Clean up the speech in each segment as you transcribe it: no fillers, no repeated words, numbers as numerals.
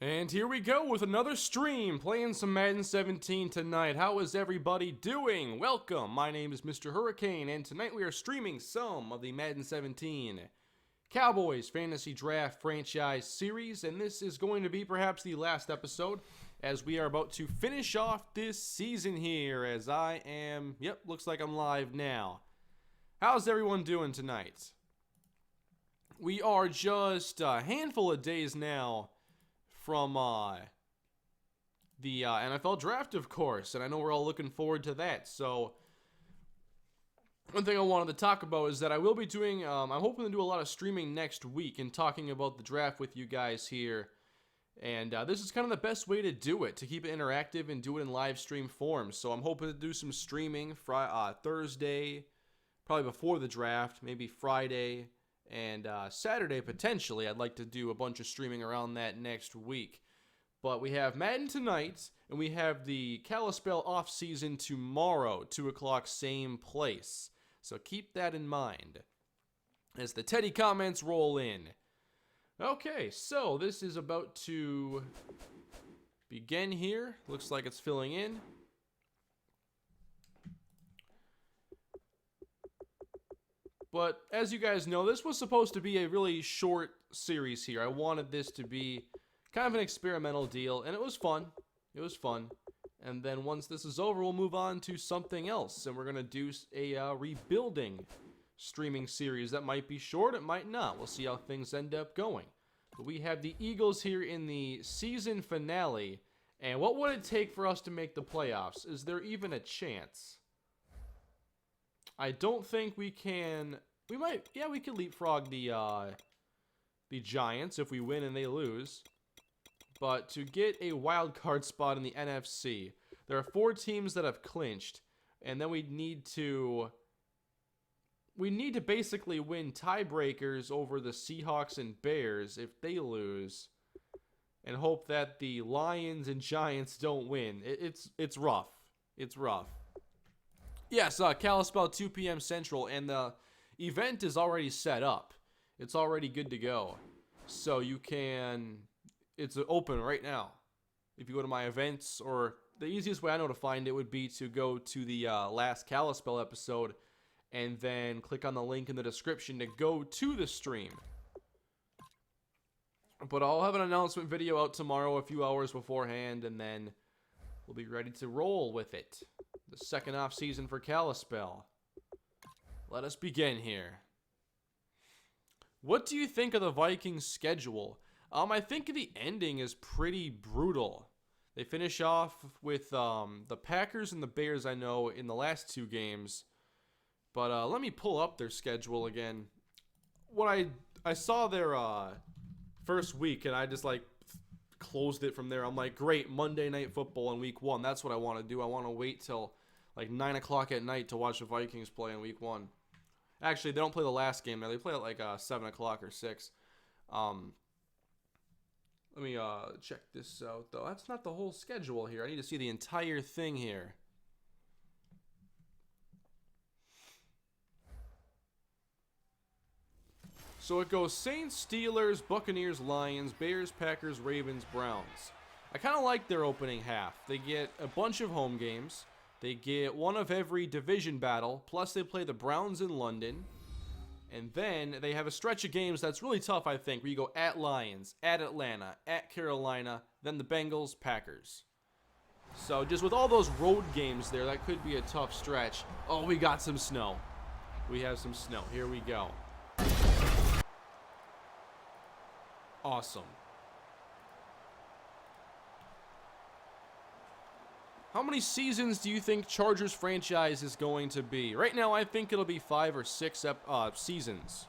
And here we go with another stream, playing some Madden 17 tonight. How is everybody doing? Welcome, my name is MrHurriicane, and tonight we are streaming some of the Madden 17 Cowboys Fantasy Draft Franchise Series, and this is going to be perhaps the last episode, as we are about to finish off this season here, as I am, looks like I'm live now. How's everyone doing tonight? We are just a handful of days now from the NFL draft, of course, and I know we're all looking forward to that. So one thing I wanted to talk about is that I will be doing, I'm hoping to do a lot of streaming next week and talking about the draft with you guys here. And this is kind of the best way to do it, to keep it interactive and do it in live stream form. So I'm hoping to do some streaming Thursday, probably before the draft, maybe Friday, and Saturday, potentially. I'd like to do a bunch of streaming around that next week. But we have Madden tonight, and we have the Kalispell off-season tomorrow, 2 o'clock, same place. So keep that in mind as the Teddy comments roll in. Okay, so this is about to begin here. Looks like it's filling in. But as you guys know, this was supposed to be a really short series here. I wanted this to be kind of an experimental deal, and it was fun. It was fun. And then once this is over, we'll move on to something else, and we're going to do a rebuilding streaming series that might be short, it might not. We'll see how things end up going. But we have the Eagles here in the season finale, and what would it take for us to make the playoffs? Is there even a chance? I don't think we can. We might. Yeah, we could leapfrog the Giants if we win and they lose. But to get a wild card spot in the NFC, there are 4 teams that have clinched, and then we need to basically win tiebreakers over the Seahawks and Bears if they lose, and hope that the Lions and Giants don't win. It's rough. It's rough. Yes, Kalispell, 2 p.m. Central, and the event is already set up. It's already good to go. So you can, it's open right now. If you go to my events, or the easiest way I know to find it would be to go to the last Kalispell episode and then click on the link in the description to go to the stream. But I'll have an announcement video out tomorrow a few hours beforehand, and then we'll be ready to roll with it. The second off season for Kalispell. Let us begin here. What do you think of the Vikings' schedule? I think the ending is pretty brutal. They finish off with the Packers and the Bears, I know, in the last 2 games. But let me pull up their schedule again. What I saw their first week, and I just closed it from there. I'm like, great, Monday Night Football in week 1. That's what I want to do. I want to wait till 9 o'clock at night to watch the Vikings play in week 1. Actually, they don't play the last game now. They play at 7 o'clock or 6. Let me check this out, though. That's not the whole schedule here. I need to see the entire thing here. So it goes Saints, Steelers, Buccaneers, Lions, Bears, Packers, Ravens, Browns. I kind of like their opening half. They get a bunch of home games. They get one of every division battle. Plus they play the Browns in London. And then they have a stretch of games that's really tough, I think, where you go at Lions, at Atlanta, at Carolina, then the Bengals, Packers. So just with all those road games there, that could be a tough stretch. Oh, we got some snow. We have some snow. Here we go. Awesome. How many seasons do you think Chargers franchise is going to be? Right now, I think it'll be 5 or 6 seasons.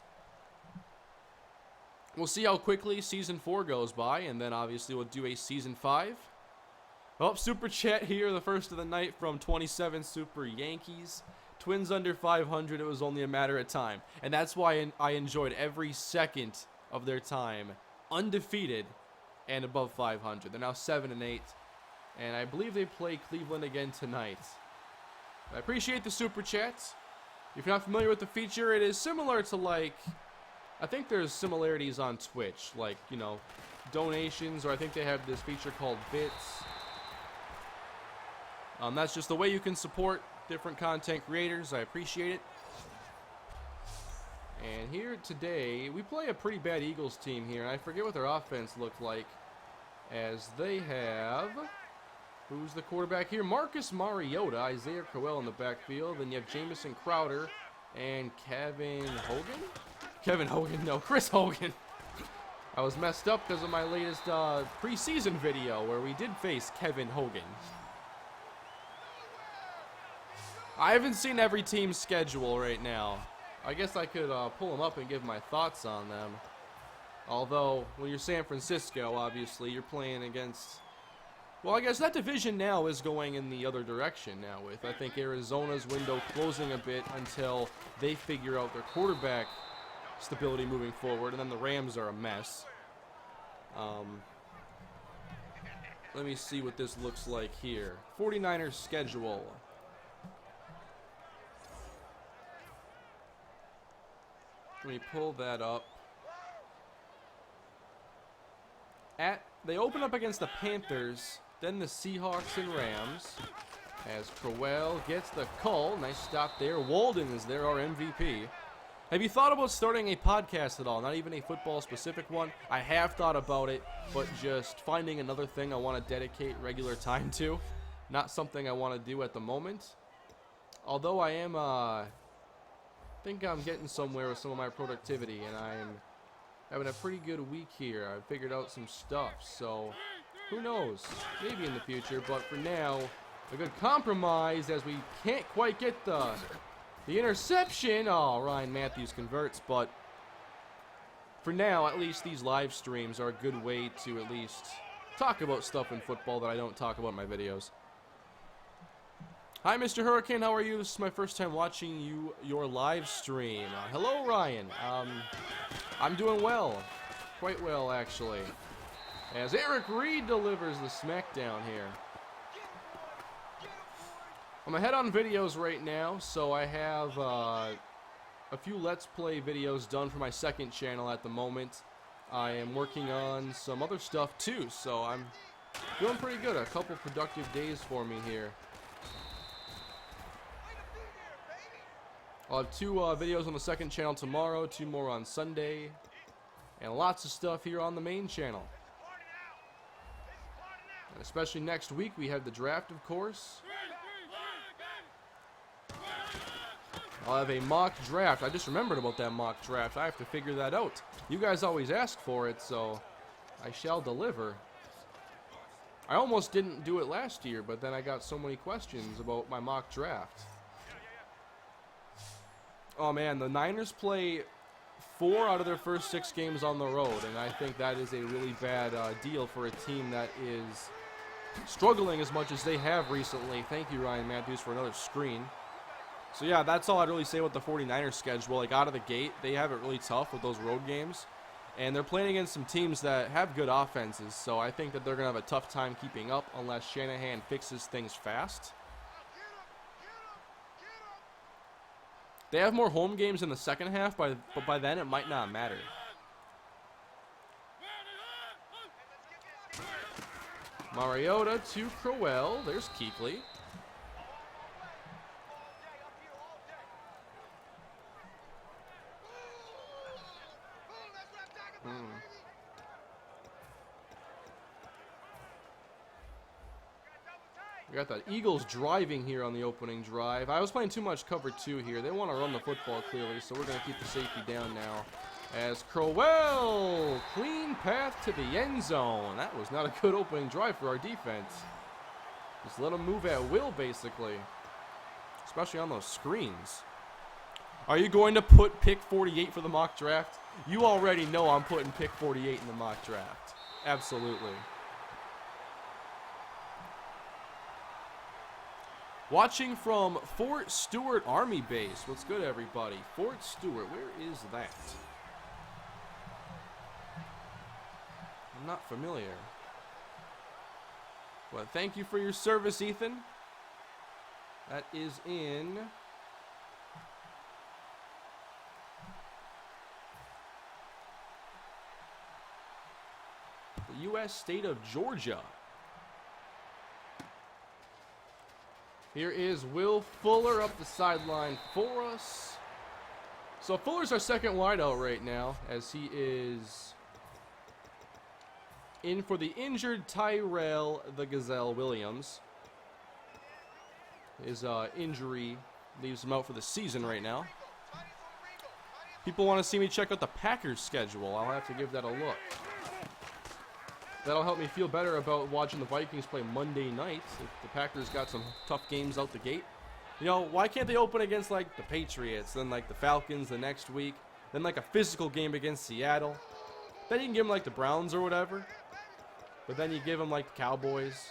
We'll see how quickly Season 4 goes by, and then obviously we'll do a Season 5. Oh, Super Chat here, the first of the night from 27 Super Yankees. Twins under 500, it was only a matter of time. And that's why I enjoyed every second of their time undefeated and above 500. They're now 7-8. And I believe they play Cleveland again tonight. I appreciate the Super Chats. If you're not familiar with the feature, it is similar to I think there's similarities on Twitch. donations, or I think they have this feature called Bits. That's just the way you can support different content creators. I appreciate it. And here today, we play a pretty bad Eagles team here. And I forget what their offense looked like, as they have... Who's the quarterback here? Marcus Mariota, Isaiah Crowell in the backfield. Then you have Jamison Crowder and Kevin Hogan? Kevin Hogan, no, Chris Hogan. I was messed up because of my latest preseason video where we did face Kevin Hogan. I haven't seen every team's schedule right now. I guess I could pull them up and give my thoughts on them. Although, when you're San Francisco, obviously, you're playing against... Well, I guess that division now is going in the other direction now with, I think, Arizona's window closing a bit until they figure out their quarterback stability moving forward, and then the Rams are a mess. Let me see what this looks like here. 49ers schedule. Let me pull that up. They open up against the Panthers, then the Seahawks and Rams. As Crowell gets the call. Nice stop there. Walden is there, our MVP. Have you thought about starting a podcast at all? Not even a football-specific one. I have thought about it, but just finding another thing I want to dedicate regular time to. Not something I want to do at the moment. Although I am, think I'm getting somewhere with some of my productivity, and I'm having a pretty good week here. I've figured out some stuff, so who knows? Maybe in the future, but for now, a good compromise as we can't quite get the interception. Oh, Ryan Matthews converts, but for now, at least these live streams are a good way to at least talk about stuff in football that I don't talk about in my videos. Hi, Mr. Hurricane. How are you? This is my first time watching your live stream. Hello, Ryan. I'm doing well. Quite well, actually. As Eric Reed delivers the smackdown here. I'm ahead on videos right now, so I have a few Let's Play videos done for my second channel at the moment. I am working on some other stuff, too, so I'm doing pretty good. A couple productive days for me here. I'll have 2 videos on the second channel tomorrow, 2 more on Sunday, and lots of stuff here on the main channel. And especially next week, we have the draft, of course. I'll have a mock draft. I just remembered about that mock draft. I have to figure that out. You guys always ask for it, so I shall deliver. I almost didn't do it last year, but then I got so many questions about my mock draft. Oh man, the Niners play 4 out of their first 6 games on the road, and I think that is a really bad deal for a team that is struggling as much as they have recently. Thank you, Ryan Matthews, for another screen. So yeah, that's all I'd really say about the 49ers schedule. Like, out of the gate, they have it really tough with those road games, and they're playing against some teams that have good offenses, so I think that they're going to have a tough time keeping up unless Shanahan fixes things fast. They have more home games in the second half, but by then it might not matter. Mariota to Crowell. There's Kuechly. We got the Eagles driving here on the opening drive. I was playing too much cover 2 here. They want to run the football clearly, so we're going to keep the safety down now. As Crowell, clean path to the end zone. That was not a good opening drive for our defense. Just let them move at will, basically. Especially on those screens. Are you going to put pick 48 for the mock draft? You already know I'm putting pick 48 in the mock draft. Absolutely. Watching from Fort Stewart Army Base. What's good, everybody? Fort Stewart, where is that? I'm not familiar. Well, thank you for your service, Ethan. That is in... U.S. state of Georgia. Here is Will Fuller up the sideline for us. So Fuller's our second wideout right now, as he is in for the injured Tyrell the Gazelle Williams. His injury leaves him out for the season right now. People want to see me check out the Packers schedule. I'll have to give that a look. That'll help me feel better about watching the Vikings play Monday night. If the Packers got some tough games out the gate. You know, why can't they open against, like, the Patriots, then, like, the Falcons the next week, then, like, a physical game against Seattle? Then you can give them, like, the Browns or whatever. But then you give them, like, the Cowboys.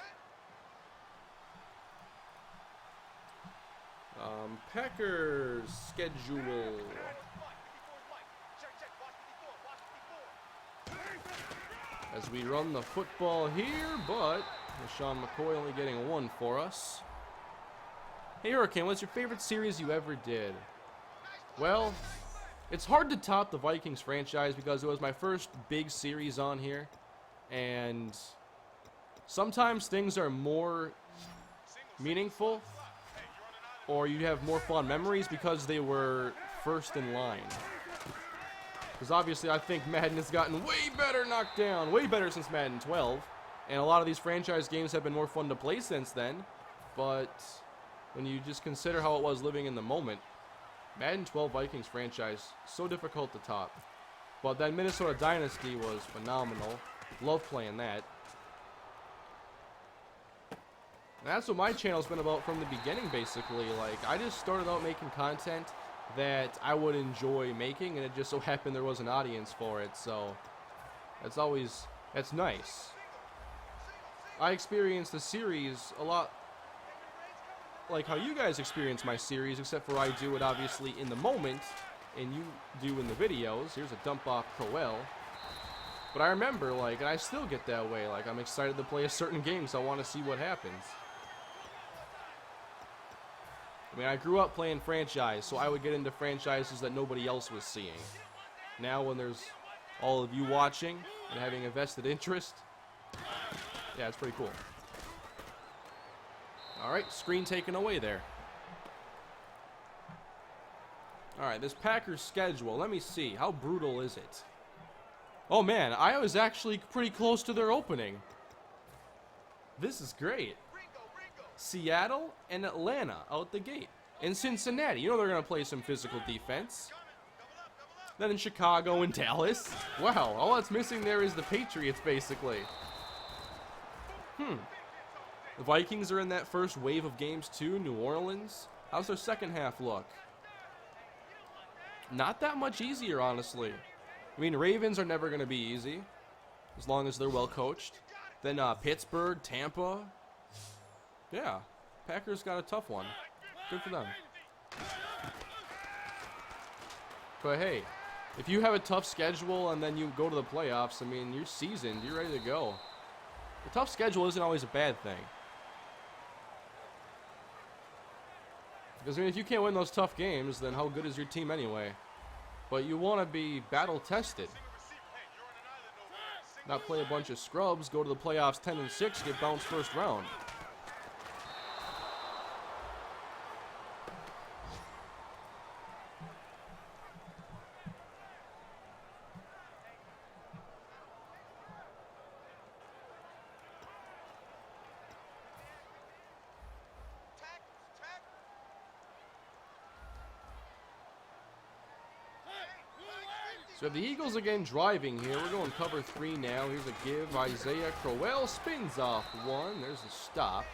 Packers schedule. As we run the football here, but Sean McCoy only getting one for us. Hey Hurricane, what's your favorite series you ever did? Well, it's hard to top the Vikings franchise because it was my first big series on here. And sometimes things are more meaningful, or you have more fond memories because they were first in line. Because obviously I think Madden has gotten way better knocked down, way better since Madden 12. And a lot of these franchise games have been more fun to play since then. But when you just consider how it was living in the moment, Madden 12 Vikings franchise, so difficult to top. But then Minnesota Dynasty was phenomenal. Love playing that. And that's what my channel's been about from the beginning, basically. Like, I just started out making content that I would enjoy making, and it just so happened there was an audience for it, so that's nice. I experienced the series a lot like how you guys experience my series, except for I do it obviously in the moment, and you do in the videos. Here's a dump off Crowell. But I remember, like, and I still get that way, like, I'm excited to play a certain game, so I want to see what happens. I mean, I grew up playing franchise, so I would get into franchises that nobody else was seeing. Now, when there's all of you watching and having a vested interest, yeah, it's pretty cool. All right, screen taken away there. All right, this Packers schedule, let me see. How brutal is it? Oh, man, I was actually pretty close to their opening. This is great. Seattle and Atlanta out the gate. And Cincinnati, you know they're going to play some physical defense. Then in Chicago and Dallas. Wow, all that's missing there is the Patriots, basically. The Vikings are in that first wave of games too. New Orleans. How's their second half look? Not that much easier, honestly. I mean, Ravens are never going to be easy, as long as they're well coached. Then Pittsburgh, Tampa. Yeah, Packers got a tough one. Good for them. But hey, if you have a tough schedule and then you go to the playoffs, I mean, you're seasoned. You're ready to go. The tough schedule isn't always a bad thing. Because, I mean, if you can't win those tough games, then how good is your team anyway? But you want to be battle-tested. Not play a bunch of scrubs, go to the playoffs 10-6, get bounced first round. So the Eagles again driving here. We're going cover 3 now. Here's a give. Isaiah Crowell spins off one. There's a stop.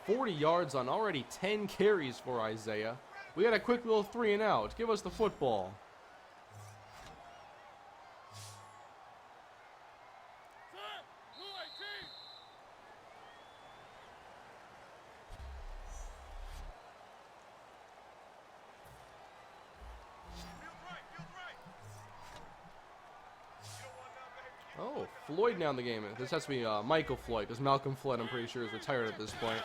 40 yards on already 10 carries for Isaiah. We got a quick little 3 and out. Give us the football. Oh, Floyd now in the game. This has to be Michael Floyd, because Malcolm Floyd, I'm pretty sure, is retired at this point.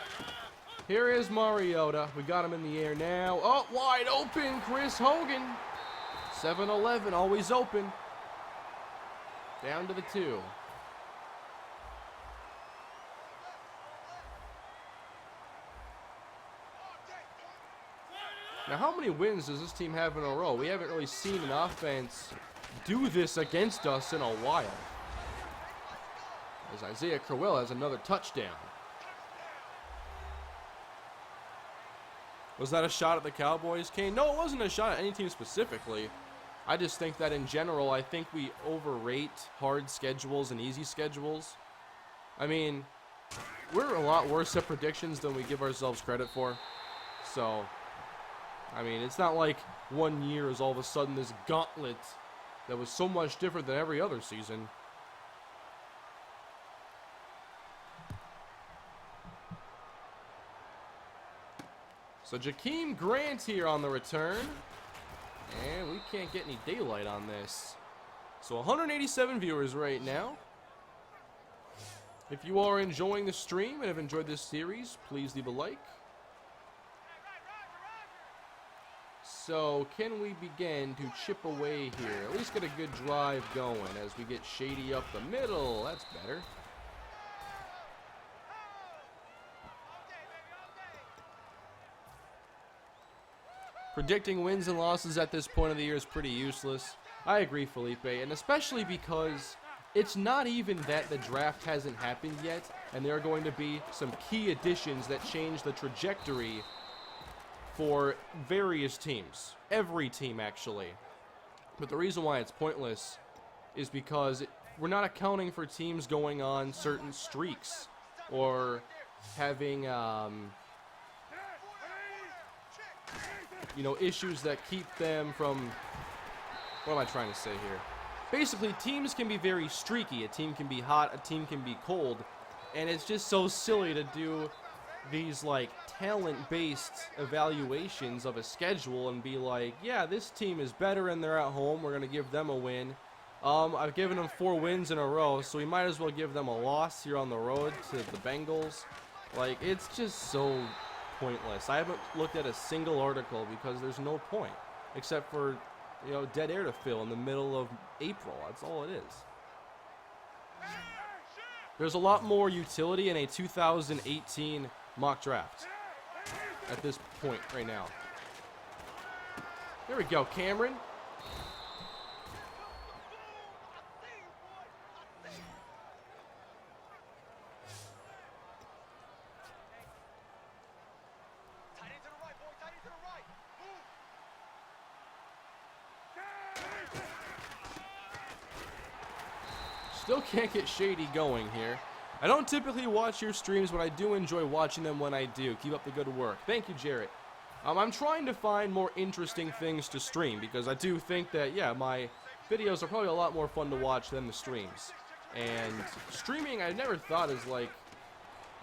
Here is Mariota. We got him in the air now. Oh, wide open, Chris Hogan. 7-11, always open. Down to the 2. Now, how many wins does this team have in a row? We haven't really seen an offense do this against us in a while. As Isaiah Crowell has another touchdown. Was that a shot at the Cowboys, Kane? No, it wasn't a shot at any team specifically. I just think that in general, I think we overrate hard schedules and easy schedules. I mean, we're a lot worse at predictions than we give ourselves credit for. So, I mean, it's not like 1 year is all of a sudden this gauntlet that was so much different than every other season. So Jakeem Grant here on the return. And we can't get any daylight on this. So 187 viewers right now. If you are enjoying the stream and have enjoyed this series, please leave a like. So can we begin to chip away here? At least get a good drive going as we get Shady up the middle. That's better. Predicting wins and losses at this point of the year is pretty useless. I agree, Felipe, and especially because it's not even that the draft hasn't happened yet, and there are going to be some key additions that change the trajectory for various teams. Every team, actually. But the reason why it's pointless is because we're not accounting for teams going on certain streaks or having, issues that keep them from... What am I trying to say here? Basically, teams can be very streaky. A team can be hot, a team can be cold, and it's just so silly to do these, like, talent-based evaluations of a schedule and be like, yeah, this team is better and they're at home, we're going to give them a win. I've given them 4 wins in a row, so we might as well give them a loss here on the road to the Bengals. Like, it's just so pointless. I haven't looked at a single article because there's no point, except for, dead air to fill in the middle of April. That's all it is. There's a lot more utility in a 2018 mock draft at this point right now. There we go, Cameron. Still can't get Shady going here. I don't typically watch your streams, but I do enjoy watching them when I do. Keep up the good work. Thank you, Jarrett. I'm trying to find more interesting things to stream because I do think that, yeah, my videos are probably a lot more fun to watch than the streams. And streaming, I never thought is like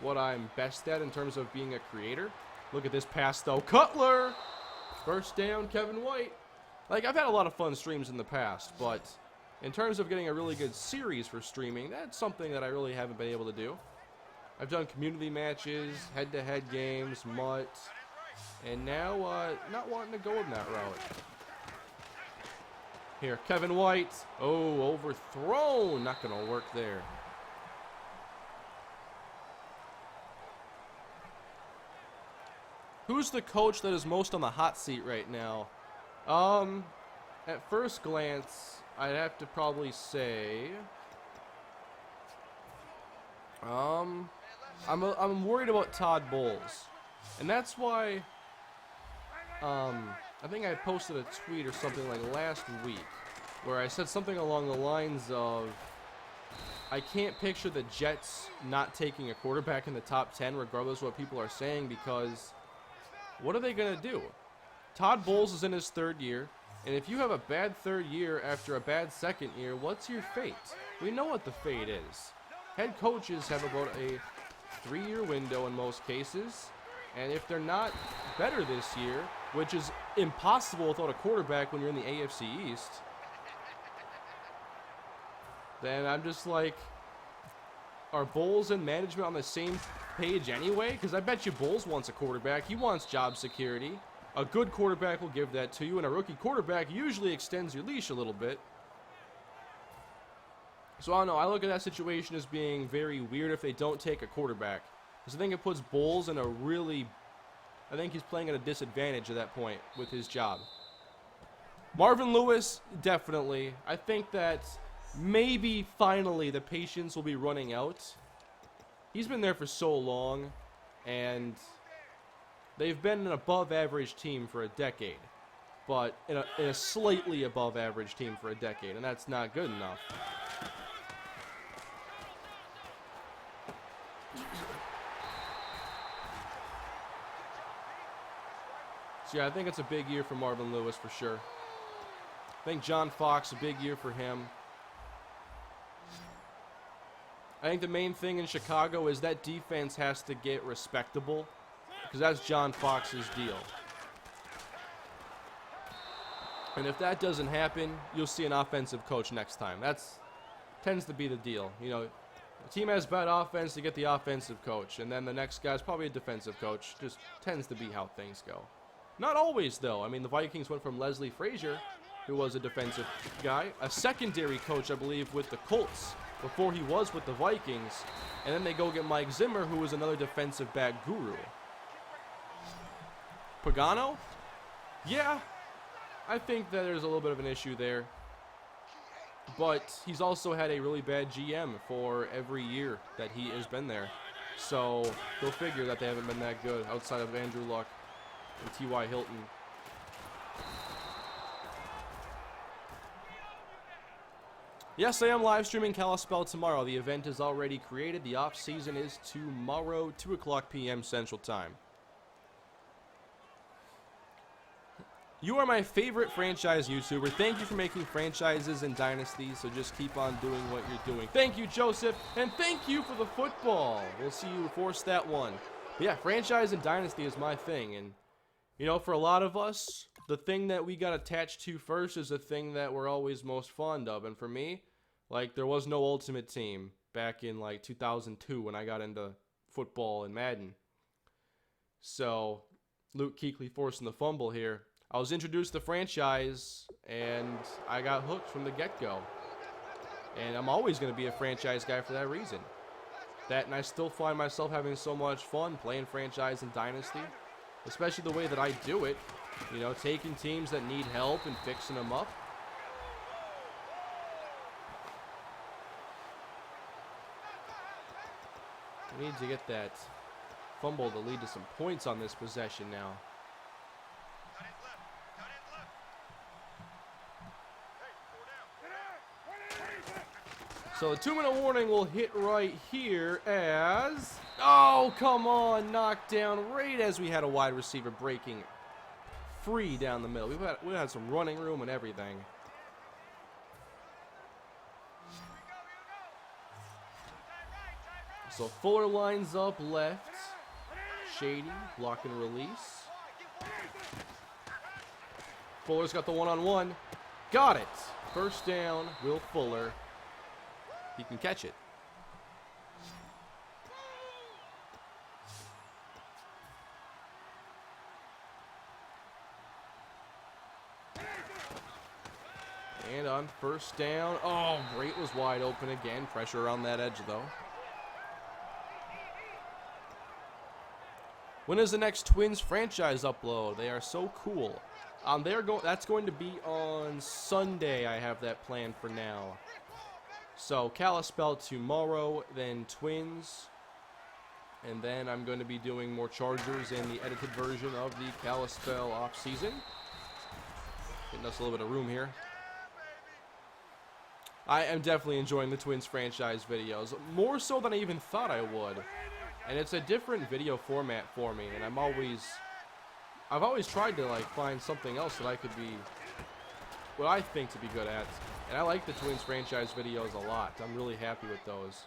what I'm best at in terms of being a creator. Look at this pass, though. Cutler! First down, Kevin White. Like, I've had a lot of fun streams in the past, but in terms of getting a really good series for streaming, that's something that I really haven't been able to do. I've done community matches, head-to-head games, MUT, and now not wanting to go in that route. Here, Kevin White. Oh, overthrown. Not going to work there. Who's the coach that is most on the hot seat right now? At first glance, I'd have to probably say, I'm worried about Todd Bowles, and that's why, I think I posted a tweet or something like last week, where I said something along the lines of, I can't picture the Jets not taking a quarterback in the top 10, regardless of what people are saying, because what are they gonna do? Todd Bowles is in his 3rd year. And if you have a bad 3rd year after a bad 2nd year, what's your fate? We know what the fate is. Head coaches have about a 3-year window in most cases. And if they're not better this year, which is impossible without a quarterback when you're in the AFC East, then I'm just like, are Bowles and management on the same page anyway? Because I bet you Bowles wants a quarterback. He wants job security. A good quarterback will give that to you, and a rookie quarterback usually extends your leash a little bit. So I don't know. I look at that situation as being very weird if they don't take a quarterback, because I think it puts Bowles in a really I think he's playing at a disadvantage at that point with his job. Marvin Lewis, definitely. I think that maybe finally the patience will be running out. He's been there for so long, and they've been an above-average team for a decade, but in a slightly above-average team for a decade, and that's not good enough. So yeah, I think it's a big year for Marvin Lewis for sure. I think John Fox, a big year for him. I think the main thing in Chicago is that defense has to get respectable, because that's John Fox's deal. And if that doesn't happen, you'll see an offensive coach next time. That's tends to be the deal. You know, the team has bad offense to get the offensive coach, and then the next guy's probably a defensive coach. Just tends to be how things go. Not always, though. I mean, the Vikings went from Leslie Frazier, who was a defensive guy, a secondary coach, I believe, with the Colts before he was with the Vikings, and then they go get Mike Zimmer, who was another defensive back guru. Pagano? Yeah, I think that there's a little bit of an issue there. But he's also had a really bad GM for every year that he has been there. So go figure that they haven't been that good outside of Andrew Luck and T.Y. Hilton. Yes, I am live streaming Kalispell tomorrow. The event is already created. The off season is tomorrow, 2 o'clock p.m. Central Time. You are my favorite franchise YouTuber. Thank you for making franchises and dynasties, so just keep on doing what you're doing. Thank you, Joseph, and thank you for the football. We'll see you force that one. But yeah, franchise and dynasty is my thing, and you know, for a lot of us, the thing that we got attached to first is the thing that we're always most fond of. And for me, like, there was no Ultimate Team back in like 2002 when I got into football and Madden. So Luke Kuechly forcing the fumble here. I was introduced to franchise, and I got hooked from the get-go. And I'm always going to be a franchise guy for that reason. That, and I still find myself having so much fun playing franchise and dynasty, especially the way that I do it. You know, taking teams that need help and fixing them up. We need to get that fumble to lead to some points on this possession now. So the 2-minute warning will hit right here as... Oh, come on, knocked down right as we had a wide receiver breaking free down the middle. We had some running room and everything. So Fuller lines up left. Shady, block and release. Fuller's got the one-on-one. Got it. First down, Will Fuller. He can catch it. And on first down, oh, Great was wide open again. Pressure around that edge, though. When is the next Twins franchise upload? They are so cool. That's going to be on Sunday. I have that planned for now. So Kalispell tomorrow, then Twins, and then I'm going to be doing more Chargers in the edited version of the Kalispell off-season. Getting us a little bit of room here. I am definitely enjoying the Twins franchise videos, more so than I even thought I would. And it's a different video format for me, and I've always tried to like find something else that I could be, what I think to be good at. And I like the Twins franchise videos a lot. I'm really happy with those.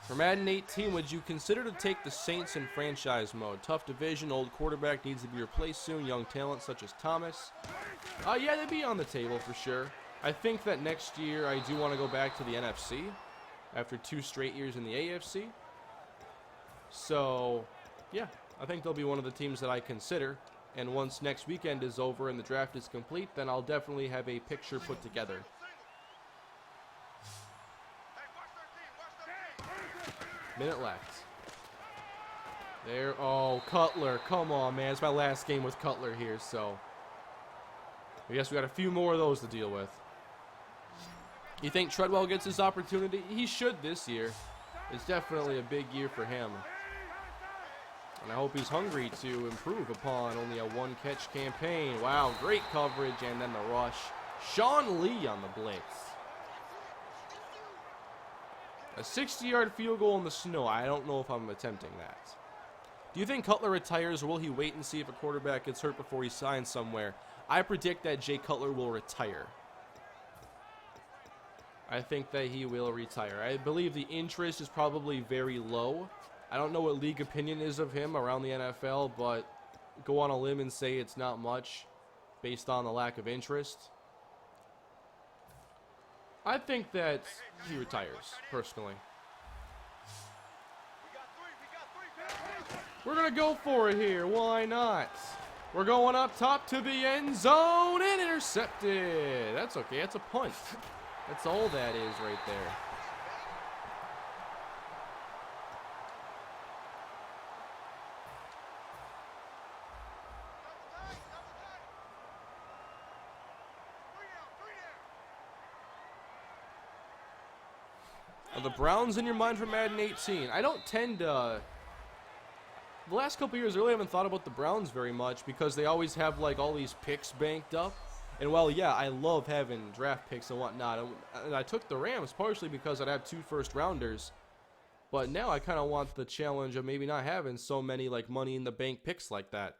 For Madden 18, would you consider to take the Saints in franchise mode? Tough division, old quarterback needs to be replaced soon, young talent such as Thomas. Yeah, they'd be on the table for sure. I think that next year I do want to go back to the NFC after 2 straight years in the AFC. So, yeah, I think they'll be one of the teams that I consider. And once next weekend is over and the draft is complete, then I'll definitely have a picture put together. Minute left. There. Oh, Cutler. Come on, man. It's my last game with Cutler here, so I guess we got a few more of those to deal with. You think Treadwell gets his opportunity? He should this year. It's definitely a big year for him. And I hope he's hungry to improve upon only a one-catch campaign. Wow, great coverage, and then the rush. Sean Lee on the blitz. A 60-yard field goal in the snow. I don't know if I'm attempting that. Do you think Cutler retires, or will he wait and see if a quarterback gets hurt before he signs somewhere? I predict that Jay Cutler will retire. I think that he will retire. I believe the interest is probably very low. I don't know what league opinion is of him around the NFL, but go on a limb and say it's not much based on the lack of interest. I think that he retires, personally. We're going to go for it here. Why not? We're going up top to the end zone and intercepted. That's okay. That's a punt. That's all that is right there. Are the Browns in your mind for Madden 18? I don't tend to... The last couple years, I really haven't thought about the Browns very much because they always have, like, all these picks banked up. And, well, yeah, I love having draft picks and whatnot. And I took the Rams partially because I'd have 2 first-rounders. But now I kind of want the challenge of maybe not having so many, like, money-in-the-bank picks like that.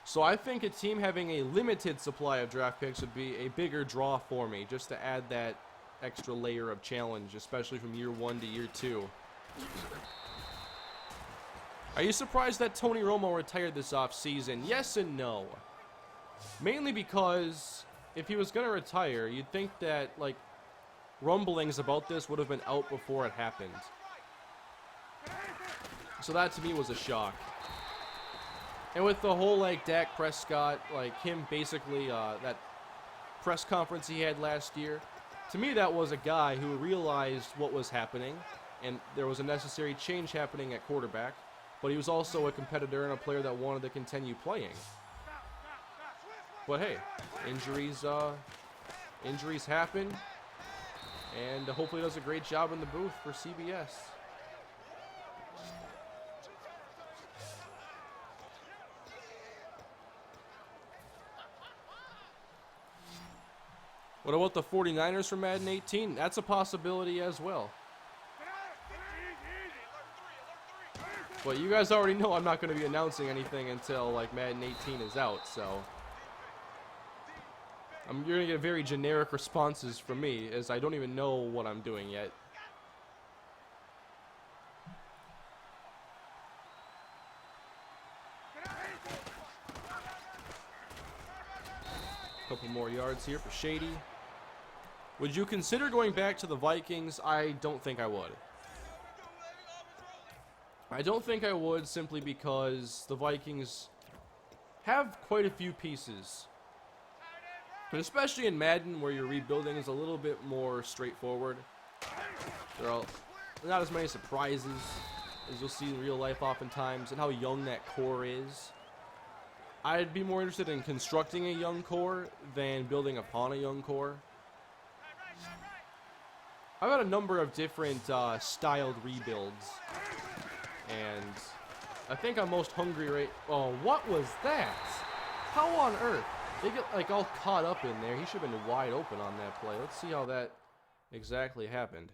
So I think a team having a limited supply of draft picks would be a bigger draw for me, just to add that extra layer of challenge, especially from year 1 to year 2. Are you surprised that Tony Romo retired this offseason? Yes and no. Mainly because if he was going to retire, you'd think that, like, rumblings about this would have been out before it happened. So that to me was a shock. And with the whole, like, Dak Prescott, like, him basically, that press conference he had last year, to me that was a guy who realized what was happening, and there was a necessary change happening at quarterback, but he was also a competitor and a player that wanted to continue playing. But hey, injuries happen, and hopefully does a great job in the booth for CBS. What about the 49ers for Madden 18? That's a possibility as well. But you guys already know I'm not going to be announcing anything until, like, Madden 18 is out, so you're going to get very generic responses from me, as I don't even know what I'm doing yet. Couple more yards here for Shady. Would you consider going back to the Vikings? I don't think I would. I don't think I would simply because the Vikings have quite a few pieces. And especially in Madden, where your rebuilding is a little bit more straightforward. There are not as many surprises as you'll see in real life oftentimes, and how young that core is. I'd be more interested in constructing a young core than building upon a young core. I've got a number of different styled rebuilds, and I think I'm most hungry right... Oh, what was that? How on earth? They get, like, all caught up in there. He should have been wide open on that play. Let's see how that exactly happened.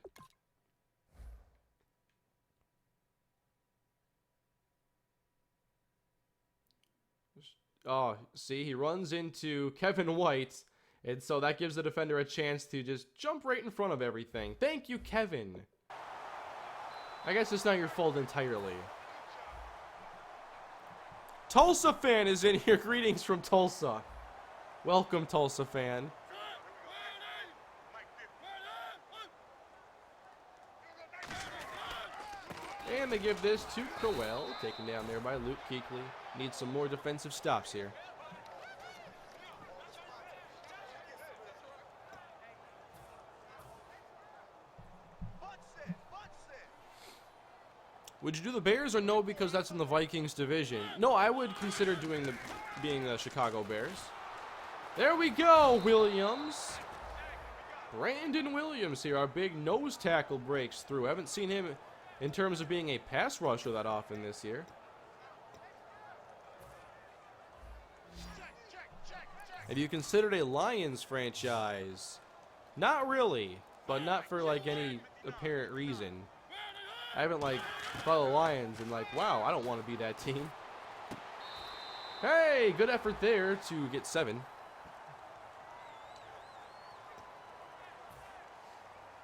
Oh, see, he runs into Kevin White, and so that gives the defender a chance to just jump right in front of everything. Thank you, Kevin. I guess it's not your fault entirely. Tulsa fan is in here. Greetings from Tulsa. Welcome, Tulsa fan. And they give this to Crowell, taken down there by Luke Kuechly. Needs some more defensive stops here. Would you do the Bears or no, because that's in the Vikings division? No, I would consider being the Chicago Bears. There we go, Williams. Brandon Williams here, our big nose tackle, breaks through. I haven't seen him in terms of being a pass rusher that often this year. Have you considered a Lions franchise? Not really, but not for like any apparent reason. I haven't like thought of the Lions and like, wow, I don't want to be that team. Hey, good effort there to get 7.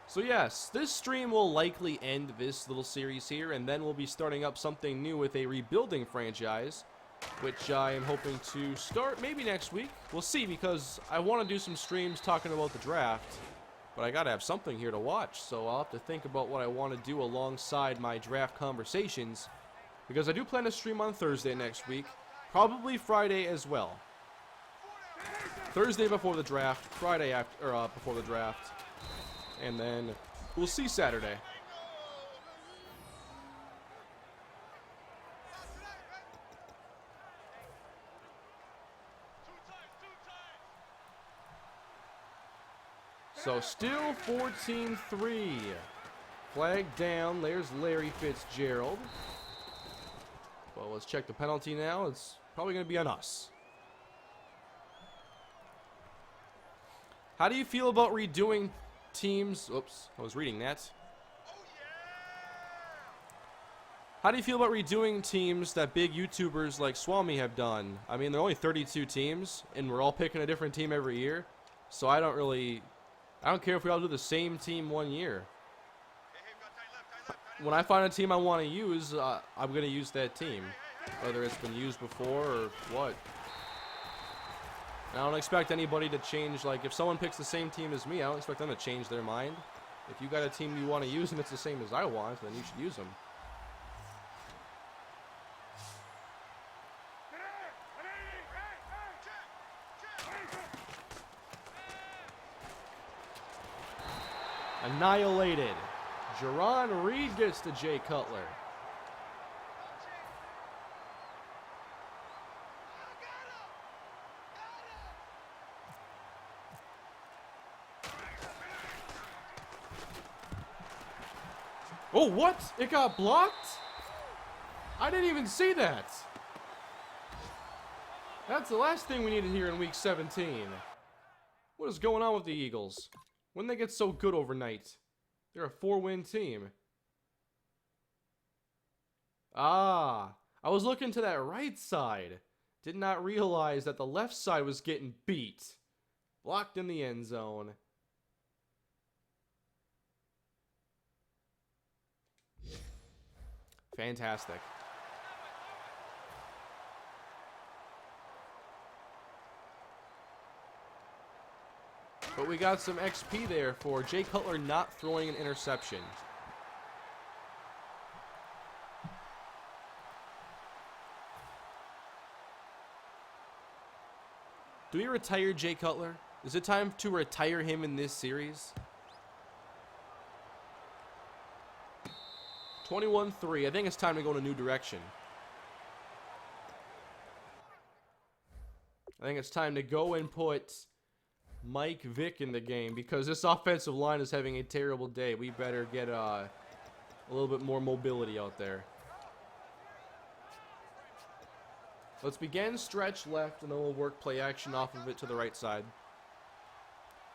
So yes, this stream will likely end this little series here, and then we'll be starting up something new with a rebuilding franchise, which I am hoping to start maybe next week. We'll see, because I want to do some streams talking about the draft, but I gotta have something here to watch, so I'll have to think about what I want to do alongside my draft conversations, because I do plan to stream on Thursday next week, probably Friday as well. Thursday before the draft, Friday after, before the draft, and then we'll see Saturday. So still 14-3. Flag down. There's Larry Fitzgerald. Well, let's check the penalty now. It's probably going to be on us. How do you feel about redoing teams? Oops, I was reading that. How do you feel about redoing teams that big YouTubers like Swami have done? I mean, there are only 32 teams, and we're all picking a different team every year. So I don't care if we all do the same team one year. When I find a team I want to use, I'm going to use that team. Whether it's been used before or what. I don't expect anybody to change. Like, if someone picks the same team as me, I don't expect them to change their mind. If you got a team you want to use and it's the same as I want, then you should use them. Annihilated. Jerron Reed gets to Jay Cutler. Oh, what? It got blocked? I didn't even see that. That's the last thing we needed here in week 17. What is going on with the Eagles? When they get so good overnight? They're a 4-win team. Ah, I was looking to that right side. Did not realize that the left side was getting beat. Blocked in the end zone. Fantastic. But we got some XP there for Jay Cutler not throwing an interception. Do we retire Jay Cutler? Is it time to retire him in this series? 21-3. I think it's time to go in a new direction. I think it's time to go and put Mike Vick in the game, because this offensive line is having a terrible day. We better get a little bit more mobility out there. Let's begin stretch left, and then we'll work play action off of it to the right side.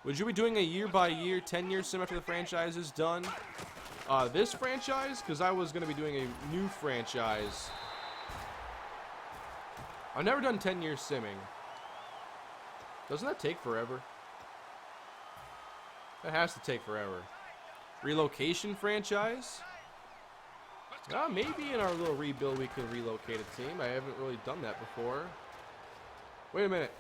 Would you be doing a year-by-year, 10-year sim after the franchise is done? This franchise? Because I was going to be doing a new franchise. I've never done 10-year simming. Doesn't that take forever? That has to take forever. Relocation franchise? Maybe in our little rebuild we could relocate a team. I haven't really done that before. Wait a minute.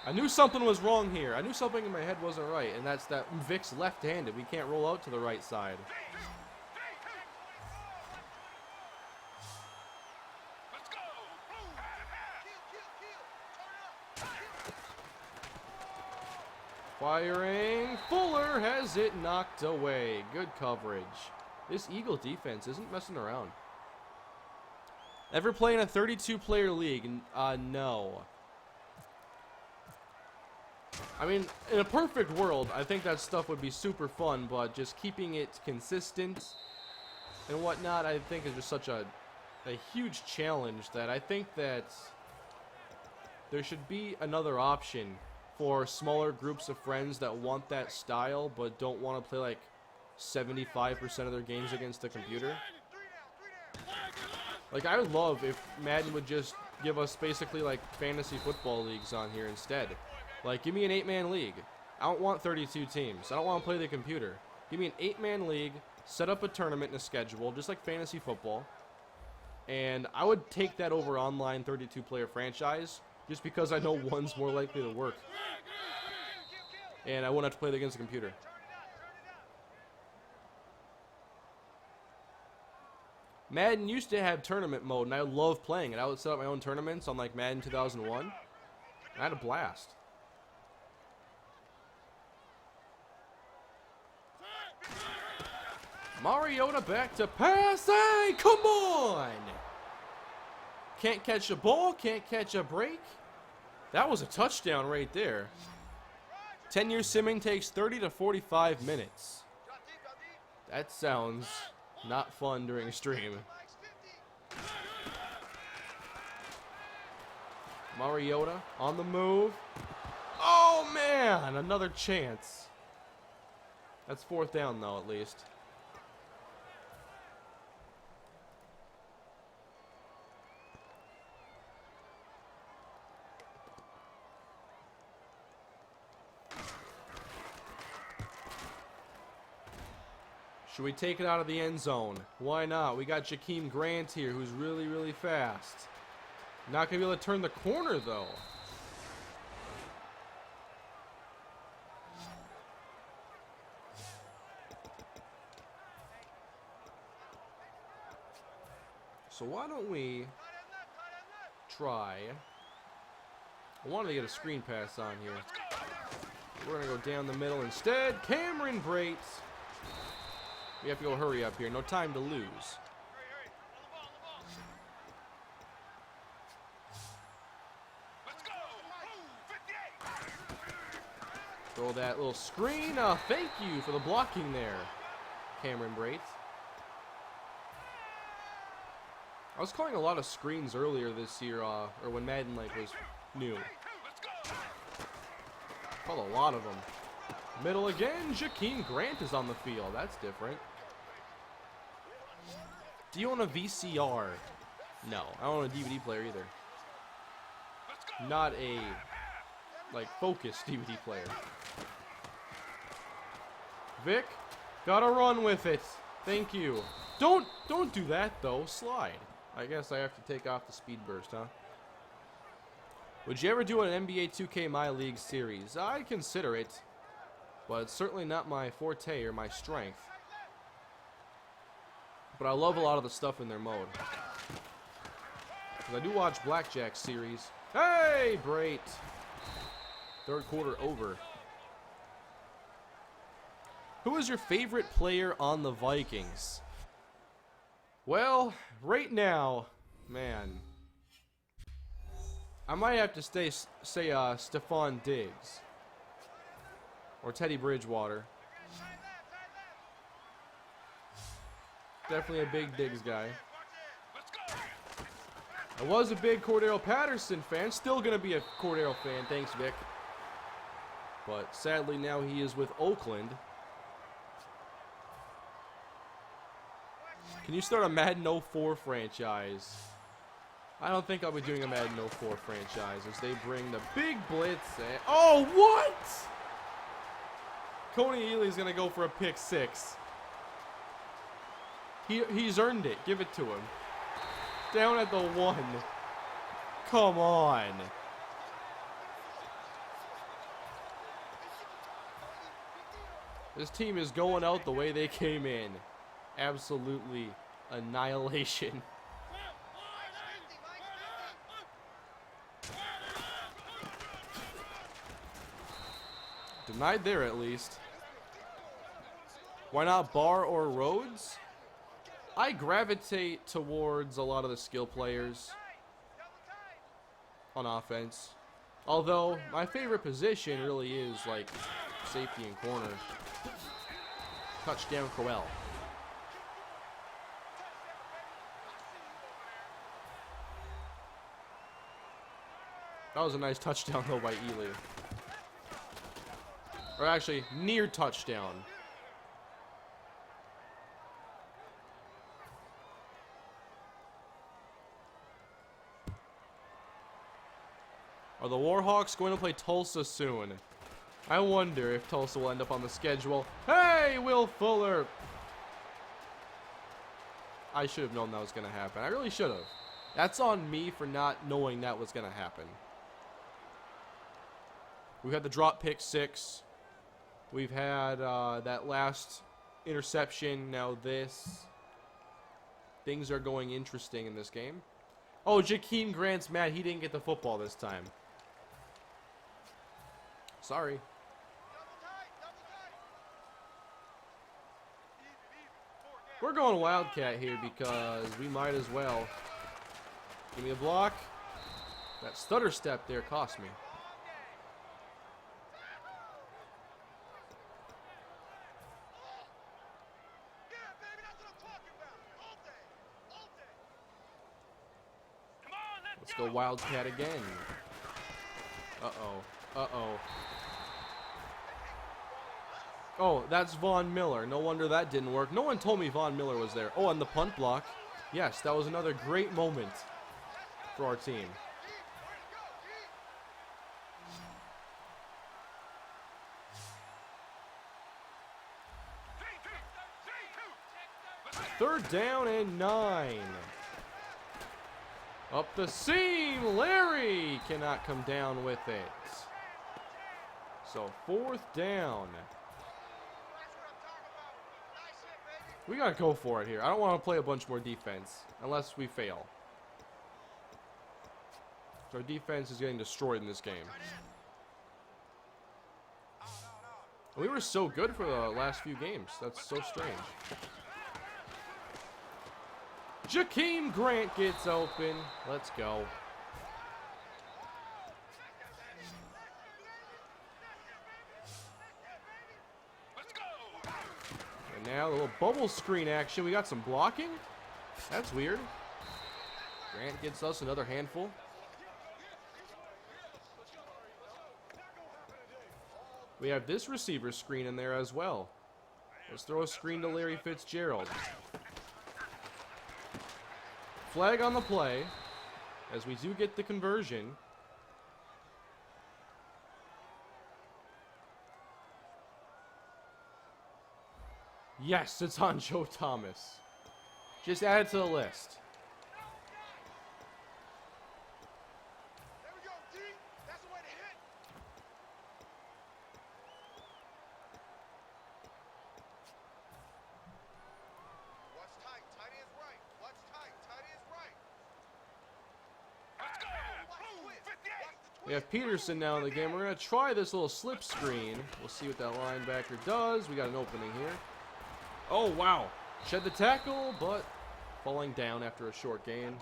I knew something was wrong here. I knew something in my head wasn't right, and that's that Vic's left-handed. We can't roll out to the right side. Firing. Fuller has it knocked away. Good coverage. This Eagle defense isn't messing around. Ever play in a 32-player league? No. I mean, in a perfect world, I think that stuff would be super fun, but just keeping it consistent and whatnot, I think is just such a huge challenge that I think that there should be another option for smaller groups of friends that want that style but don't want to play like 75% of their games against the computer. Like, I would love if Madden would just give us basically like fantasy football leagues on here instead. Like, give me an 8-man league. I don't want 32 teams. I don't want to play the computer. Give me an 8-man league, set up a tournament and a schedule, just like fantasy football. And I would take that over online 32-player franchise, just because I know one's more likely to work. And I wouldn't have to play it against the computer. Madden used to have tournament mode, and I love playing it. I would set up my own tournaments on like Madden 2001. And I had a blast. Mariota back to pass. Hey, come on! Can't catch a ball, can't catch a break. That was a touchdown right there. 10-year simming takes 30 to 45 minutes. That sounds not fun during a stream. Mariota on the move. Oh, man! Another chance. That's 4th down, though, at least. Should we take it out of the end zone? Why not? We got Jakeem Grant here, who's really, really fast. Not going to be able to turn the corner, though. So why don't we try... I wanted to get a screen pass on here. We're going to go down the middle instead. Cameron Brate. We have to go hurry up here. No time to lose. Throw that little screen. Thank you for the blocking there, Cameron Brate. I was calling a lot of screens earlier this year, or when Madden like was new. Called a lot of them. Middle again. Jakeem Grant is on the field. That's different. Do you own a VCR? No, I don't own a DVD player either. Not a like focused DVD player. Vic, gotta run with it. Thank you. Don't do that though. Slide. I guess I have to take off the speed burst, huh? Would you ever do an NBA 2K My League series? I'd consider it, but it's certainly not my forte or my strength. But I love a lot of the stuff in their mode. Because I do watch Blackjack series. Hey, Brate! 3rd quarter over. Who is your favorite player on the Vikings? Well, right now, man, I might have to say Stephon Diggs. Or Teddy Bridgewater. Definitely a big Diggs guy. I was a big Cordero Patterson fan. Still going to be a Cordero fan. Thanks, Vic. But sadly now he is with Oakland. Can you start a Madden 04 franchise? I don't think I'll be doing a Madden 04 franchise as they bring the big blitz. And oh, what? Coney Ealy's going to go for a pick 6. He's earned it. Give it to him. Down at the 1. Come on. This team is going out the way they came in. Absolutely annihilation. Denied there at least. Why not Barr or Rhodes? I gravitate towards a lot of the skill players on offense. Although, my favorite position really is, like, safety and corner. Touchdown, Crowell. That was a nice touchdown, though, by Ely. Or actually, near touchdown. Are the Warhawks going to play Tulsa soon? I wonder if Tulsa will end up on the schedule. Hey, Will Fuller! I should have known that was going to happen. I really should have. That's on me for not knowing that was going to happen. We've had the drop pick 6. We've had that last interception. Now this. Things are going interesting in this game. Oh, Jakeem Grant's mad he didn't get the football this time. Sorry. We're going Wildcat here because we might as well. Give me a block. That stutter step there cost me. Let's go Wildcat again. Uh-oh. Uh-oh. Oh, that's Von Miller. No wonder that didn't work. No one told me Von Miller was there. Oh, and the punt block. Yes, that was another great moment for our team. Third down and 9. Up the seam, Larry cannot come down with it. So 4th down. We gotta go for it here. I don't want to play a bunch more defense unless we fail. So our defense is getting destroyed in this game. We were so good for the last few games. That's so strange. Jakeem Grant gets open. Let's go. And now a little bubble screen action. We got some blocking. That's weird. Grant gets us another handful. We have this receiver screen in there as well. Let's throw a screen to Larry Fitzgerald. Flag on the play, as we do get the conversion. Yes, it's on Joe Thomas. Just add it to the list. We have Peterson now in the game. We're going to try this little slip screen. We'll see what that linebacker does. We got an opening here. Oh, wow. Shed the tackle, but falling down after a short gain.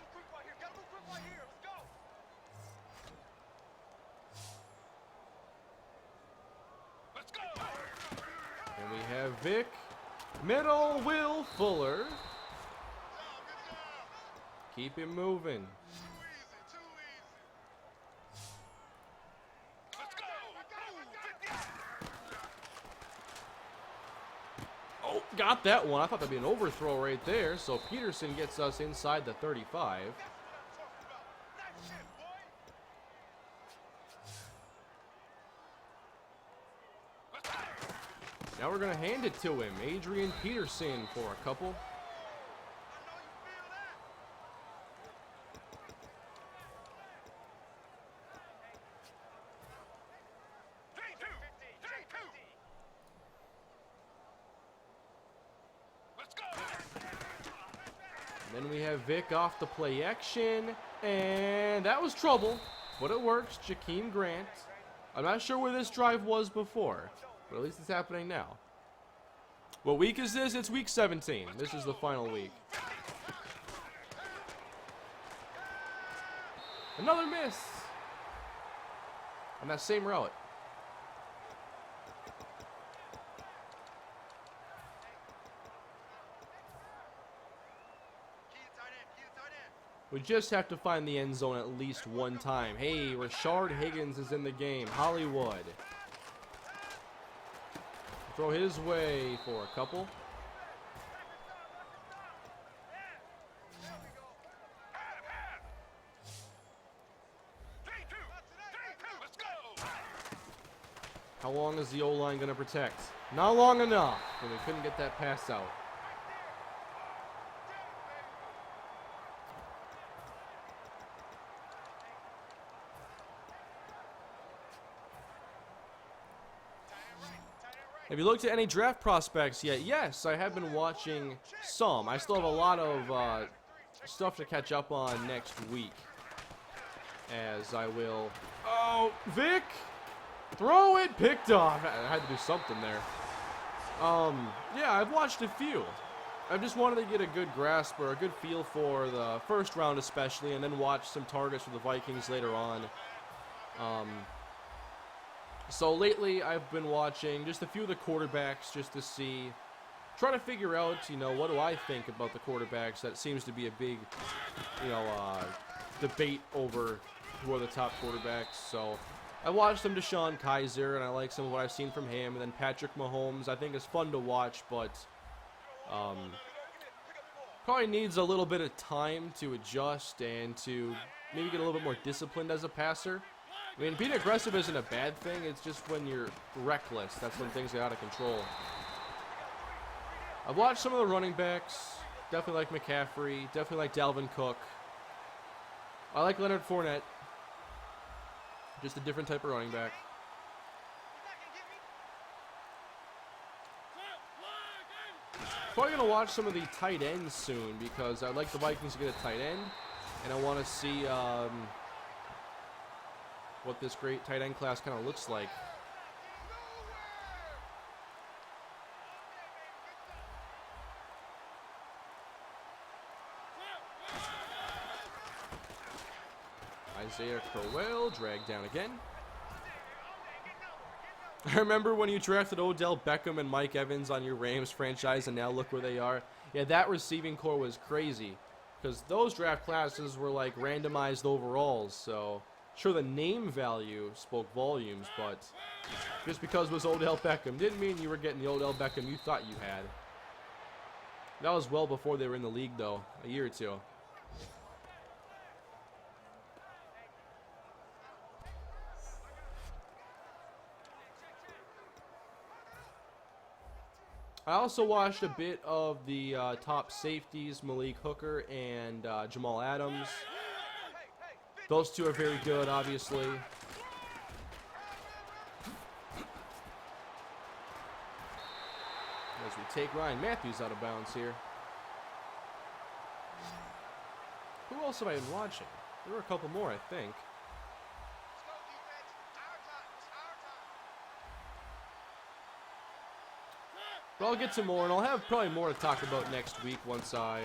And we have Vic. Middle, Will Fuller. Keep him moving. Oh, got that one. I thought that'd be an overthrow right there. So Peterson gets us inside the 35. Now we're going to hand it to him. Adrian Peterson for a couple. And then we have Vic off the play action. And that was trouble, but it works. Jakeem Grant. I'm not sure where this drive was before, but at least it's happening now. What week is this? It's week 17. This is the final week. Another miss. On that same route. We just have to find the end zone at least one time. Hey, Rashard Higgins is in the game. Hollywood. Throw his way for a couple. How long is the O-line going to protect? Not long enough. And we couldn't get that pass out. Have you looked at any draft prospects yet? Yes, I have been watching some. I still have a lot of stuff to catch up on next week. As I will... Oh, Vic! Throw it! Picked off! I had to do something there. Yeah, I've watched a few. I just wanted to get a good grasp or a good feel for the first round especially, and then watch some targets for the Vikings later on. So lately, I've been watching just a few of the quarterbacks just to see, try to figure out, you know, what do I think about the quarterbacks. That seems to be a big, you know, debate over who are the top quarterbacks. So I watched some Deshaun Kaiser, and I like some of what I've seen from him. And then Patrick Mahomes, I think is fun to watch, but probably needs a little bit of time to adjust and to maybe get a little bit more disciplined as a passer. I mean, being aggressive isn't a bad thing. It's just when you're reckless, that's when things get out of control. I've watched some of the running backs. Definitely like McCaffrey. Definitely like Dalvin Cook. I like Leonard Fournette. Just a different type of running back. Probably going to watch some of the tight ends soon because I'd like the Vikings to get a tight end. And I want to see... what this great tight end class kind of looks like. Isaiah Crowell dragged down again. I remember when you drafted Odell Beckham and Mike Evans on your Rams franchise, and now look where they are. Yeah, that receiving core was crazy because those draft classes were like randomized overalls, so sure, the name value spoke volumes, but just because it was Odell Beckham didn't mean you were getting the Odell Beckham you thought you had. That was well before they were in the league, though, a year or two. I also watched a bit of the top safeties, Malik Hooker and Jamal Adams. Those two are very good, obviously. As we take Ryan Matthews out of bounds here. Who else have I been watching? There were a couple more, I think. But I'll get to more, and I'll have probably more to talk about next week once I,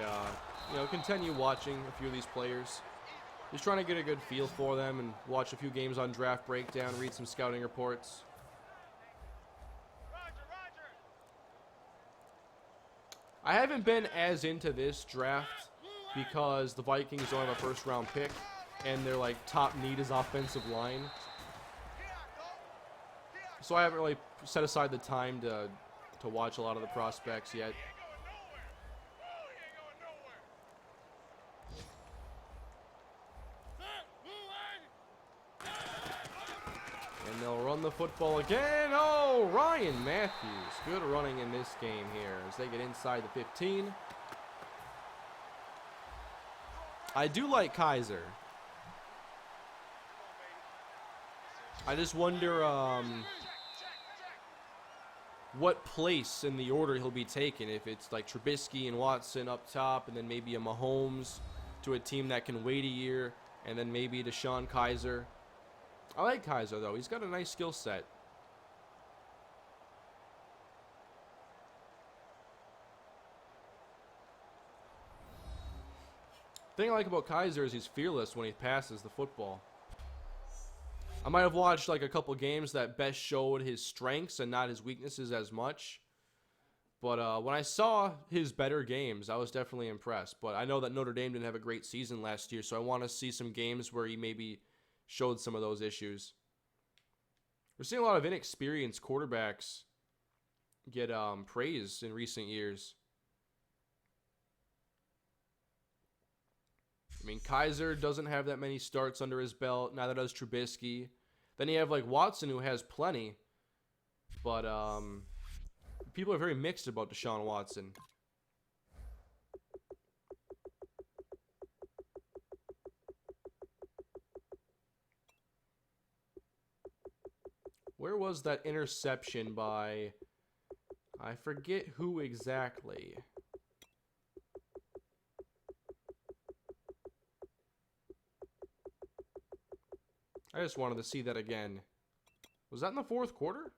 you know, continue watching a few of these players. Just trying to get a good feel for them and watch a few games on Draft Breakdown, read some scouting reports. I haven't been as into this draft because the Vikings don't have a first-round pick, and their like top need is offensive line. So I haven't really set aside the time to watch a lot of the prospects yet. And they'll run the football again. Oh, Ryan Matthews. Good running in this game here as they get inside the 15. I do like Kaiser. I just wonder what place in the order he'll be taken. If it's like Trubisky and Watson up top, and then maybe a Mahomes to a team that can wait a year, and then maybe Deshaun Kaiser. I like Kaiser, though. He's got a nice skill set. The thing I like about Kaiser is he's fearless when he passes the football. I might have watched like a couple games that best showed his strengths and not his weaknesses as much. But when I saw his better games, I was definitely impressed. But I know that Notre Dame didn't have a great season last year, so I want to see some games where he maybe showed some of those issues. We're seeing a lot of inexperienced quarterbacks get praise in recent years. I mean, Kaiser doesn't have that many starts under his belt. Neither does Trubisky. Then you have like Watson, who has plenty. But people are very mixed about Deshaun Watson. Where was that interception by... I forget who exactly. I just wanted to see that again. Was that in the fourth quarter?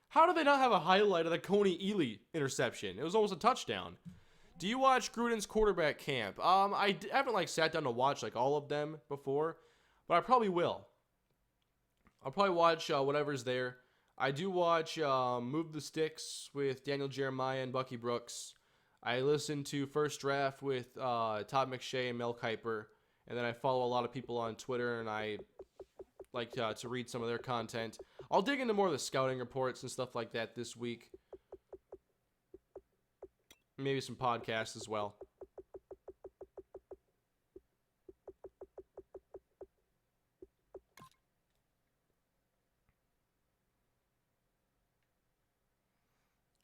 How do they not have a highlight of the Coney Ely interception? It was almost a touchdown. Do you watch Gruden's quarterback camp? I haven't like sat down to watch like all of them before, but I probably will. I'll probably watch whatever's there. I do watch Move the Sticks with Daniel Jeremiah and Bucky Brooks. I listen to First Draft with Todd McShay and Mel Kiper. And then I follow a lot of people on Twitter, and I like to read some of their content. I'll dig into more of the scouting reports and stuff like that this week. Maybe some podcasts as well.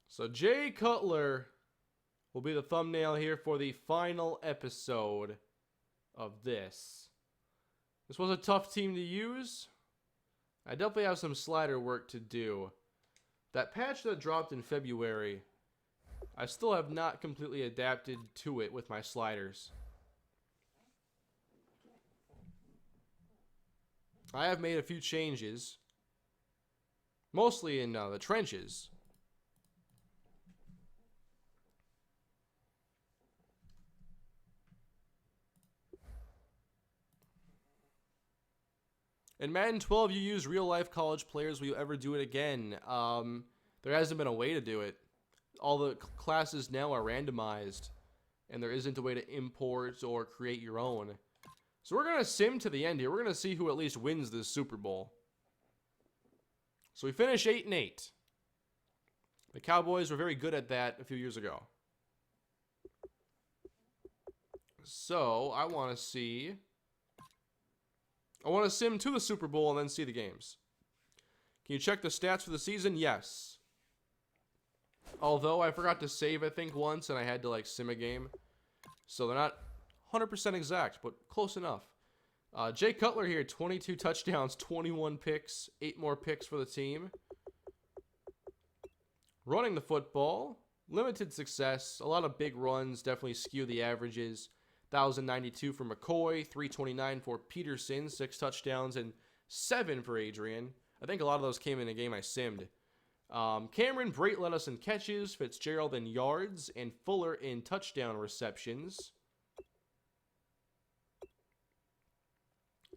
So Jay Cutler will be the thumbnail here for the final episode of this. This was a tough team to use. I definitely have some slider work to do. That patch that dropped in February, I still have not completely adapted to it with my sliders. I have made a few changes, mostly in the trenches. In Madden 12, you use real-life college players. Will you ever do it again? There hasn't been a way to do it. All the classes now are randomized, and there isn't a way to import or create your own. So we're going to sim to the end here. We're going to see who at least wins this Super Bowl. So we finish 8-8. The Cowboys were very good at that a few years ago. So I want to see... I want to sim to the Super Bowl and then see the games. Can you check the stats for the season? Yes. Although I forgot to save, I think, once, and I had to, like, sim a game. So they're not 100% exact, but close enough. Jay Cutler here, 22 touchdowns, 21 picks, 8 more picks for the team. Running the football, limited success. A lot of big runs definitely skew the averages. 1,092 for McCoy, 329 for Peterson, 6 touchdowns, and 7 for Adrian. I think a lot of those came in a game I simmed. Cameron Brate led us in catches, Fitzgerald in yards, and Fuller in touchdown receptions.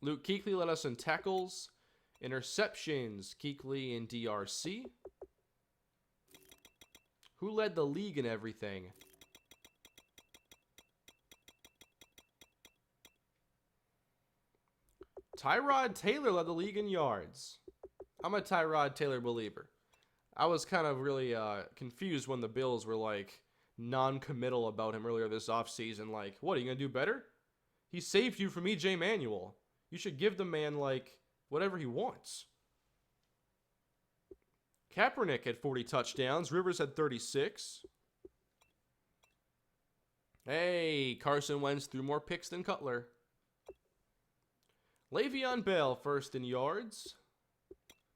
Luke Kuechly led us in tackles, interceptions, Kuechly in DRC. Who led the league in everything? Tyrod Taylor led the league in yards. I'm a Tyrod Taylor believer. I was kind of really confused when the Bills were like non-committal about him earlier this offseason. Like, what, are you going to do better? He saved you from EJ Manuel. You should give the man like whatever he wants. Kaepernick had 40 touchdowns. Rivers had 36. Hey, Carson Wentz threw more picks than Cutler. Le'Veon Bell first in yards.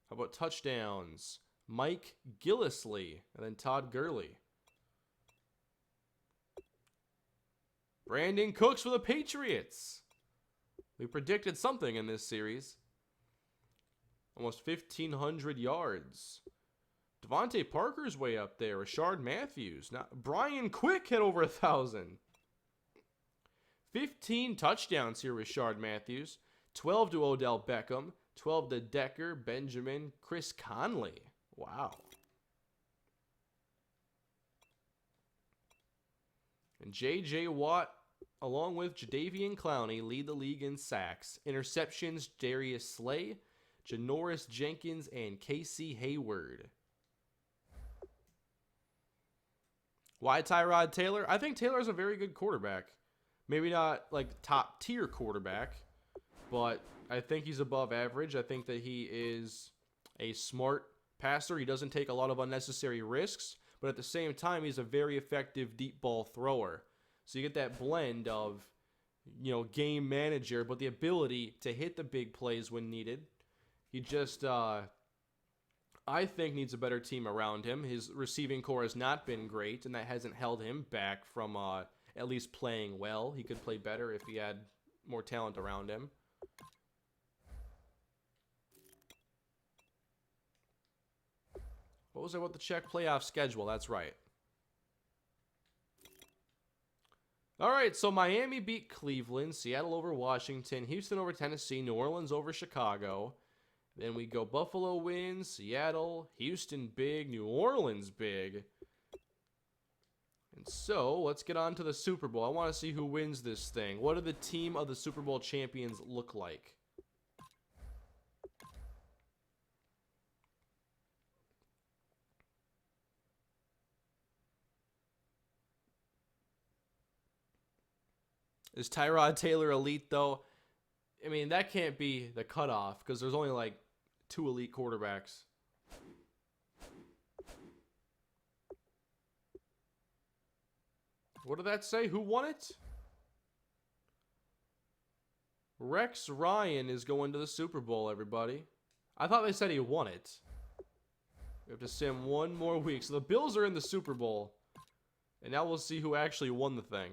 How about touchdowns? Mike Gillislee and then Todd Gurley. Brandon Cooks for the Patriots. We predicted something in this series. Almost 1,500 yards. Devontae Parker's way up there. Rashard Matthews. Now, Brian Quick hit over 1,000. 15 touchdowns here, Rashard Matthews. 12 to Odell Beckham. 12 to Decker, Benjamin, Chris Conley. Wow. And J.J. Watt, along with Jadeveon Clowney, lead the league in sacks. Interceptions, Darius Slay, Janoris Jenkins, and Casey Hayward. Why Tyrod Taylor? I think Taylor's a very good quarterback. Maybe not like top tier quarterback, but I think he's above average. I think that he is a smart passer. He doesn't take a lot of unnecessary risks, but at the same time, he's a very effective deep ball thrower. So you get that blend of, game manager, but the ability to hit the big plays when needed. He just, I think, needs a better team around him. His receiving core has not been great, and that hasn't held him back from at least playing well. He could play better if he had more talent around him. What was I about to check? Playoff schedule. That's right. All right, so Miami beat Cleveland, Seattle over Washington, Houston over Tennessee, New Orleans over Chicago. Then we go Buffalo wins, Seattle, Houston big, New Orleans big. And so let's get on to the Super Bowl. I want to see who wins this thing. What do the team of the Super Bowl champions look like? Is Tyrod Taylor elite, though? I mean, that can't be the cutoff because there's only like 2 elite quarterbacks. What did that say? Who won it? Rex Ryan is going to the Super Bowl, everybody. I thought they said he won it. We have to sim 1 more week. So the Bills are in the Super Bowl. And now we'll see who actually won the thing.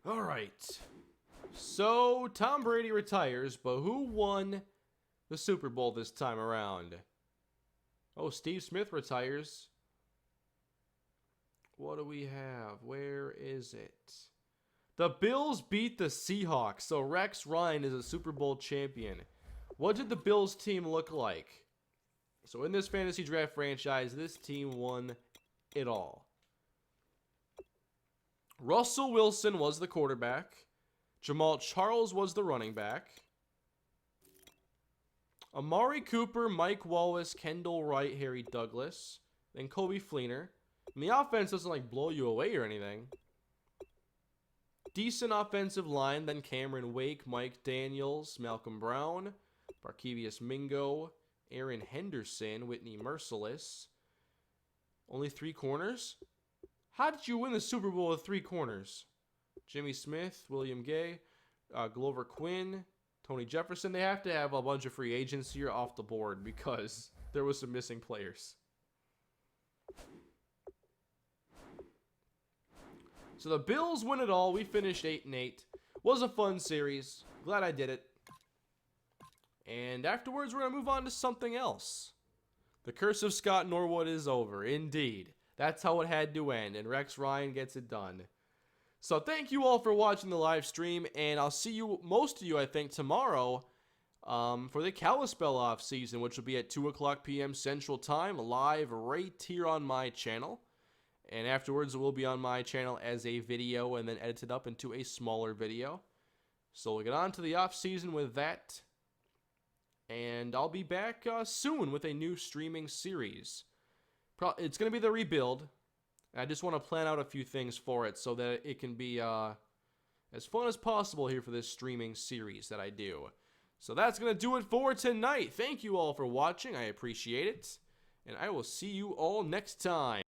All right. So Tom Brady retires, but who won the Super Bowl this time around? Oh, Steve Smith retires. What do we have? Where is it? The Bills beat the Seahawks, so Rex Ryan is a Super Bowl champion. What did the Bills team look like? So in this fantasy draft franchise, this team won it all. Russell Wilson was the quarterback. Jamal Charles was the running back. Amari Cooper, Mike Wallace, Kendall Wright, Harry Douglas, then Kobe Fleener. And the offense doesn't like blow you away or anything. Decent offensive line, then Cameron Wake, Mike Daniels, Malcolm Brown, Barkevius Mingo, Aaron Henderson, Whitney Merciless. Only 3 corners? How did you win the Super Bowl with 3 corners? Jimmy Smith, William Gay, Glover Quinn, Tony Jefferson. They have to have a bunch of free agents here off the board because there was some missing players. So the Bills win it all. We finished 8-8. Was a fun series. Glad I did it. And afterwards, we're going to move on to something else. The curse of Scott Norwood is over. Indeed. That's how it had to end, and Rex Ryan gets it done. So thank you all for watching the live stream, and I'll see you, most of you, I think, tomorrow for the Kalispell off season, which will be at 2 o'clock p.m. Central Time, live right here on my channel. And afterwards, it will be on my channel as a video and then edited up into a smaller video. So we'll get on to the off season with that, and I'll be back soon with a new streaming series. It's going to be the rebuild. I just want to plan out a few things for it so that it can be as fun as possible here for this streaming series that I do. So that's going to do it for tonight. Thank you all for watching. I appreciate it. And I will see you all next time.